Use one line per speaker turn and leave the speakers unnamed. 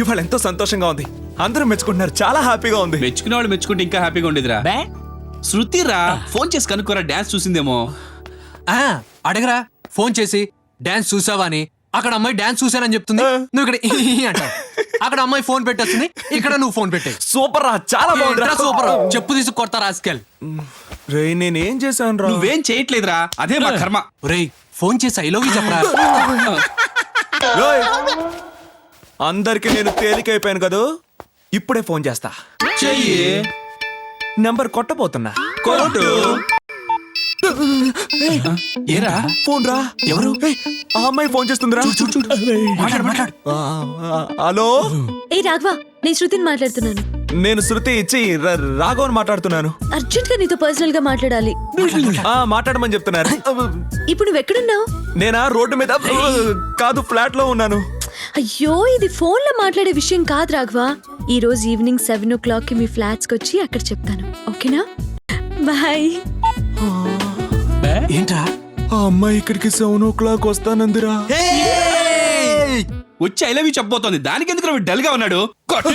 ఇవాళ ఎంతో సంతోషంగా ఉంది. అందరూ మెచ్చుకుంటున్నారు, చాలా హ్యాపీగా ఉంది.
మెచ్చుకునే వాళ్ళు మెచ్చుకుంటే ఇంకా హ్యాపీగా ఉండేదిరా. శృతి రా, ఫోన్ చేసి కనుక్కోరా, డాన్స్ చూసిందేమో.
అడగరా ఫోన్ చేసి డాన్స్ చూసావా అని. అక్కడ అమ్మాయి డాన్స్ చూసానని చెప్తుంది, నువ్వు ఇక్కడ అంటావు. అక్కడ అమ్మాయి ఫోన్ పెట్టేస్తుంది, ఇక్కడ నువ్వు ఫోన్ పెట్టే.
సూపర్ రా, చాలా బాగుంది.
సూపర్. చెప్పు తీసి కొడతా రాస్కెల్.
రే నేనేం చేశాను రా?
నువ్వేం చేయట్లేదురా, అదే మా కర్మ.
రేయ్ ఫోన్ చేసి ఐ లవ్ యూ చెప్పరా.
రేయ్, అందరికి నేను తేలికైపోయాను కదూ. ఇప్పుడే ఫోన్ చేస్తా.
చెయ్యి.
నంబర్ కొట్టబోతున్నా.
కొట్టు. ఏరా
ఫోన్ రా.
ఎవరు?
ఏయ్, ఆ అమ్మాయి ఫోన్ చేస్తుందిరా.
మాట్లాడు.
హలో,
ఏ రాఘవ, నేను శృతిని మాట్లాడుతున్నాను.
నేను శృతి ఇచ్చి రాఘవన్ మాట్లాడుతున్నాను.
అర్జెంట్ గా నీతో పర్సనల్ గా మాట్లాడాలి.
మాట్లాడమని చెప్తున్నారు.
ఇప్పుడు నువ్వు ఎక్కడున్నావు?
నేనా రోడ్డు మీద కాదు, ఫ్లాట్ లో ఉన్నాను.
అయ్యో, ఇది ఫోన్ లో మాట్లాడే విషయం కాదు రాఘవ. ఈ రోజు ఈవినింగ్ 7 o'clock కి మీ ఫ్లాట్స్ కి వచ్చి అక్కడ చెప్తాను, ఓకేనా? బాయ్.
ఏంట్రా
ఆ అమ్మాయి ఇక్కడికి 7 o'clock వస్తానందిరా.
వచ్చి ఐ లవ్ యూ చెప్పబోతోంది. దానికి ఎందుకు డల్ గా ఉన్నాడు? కొట్టు.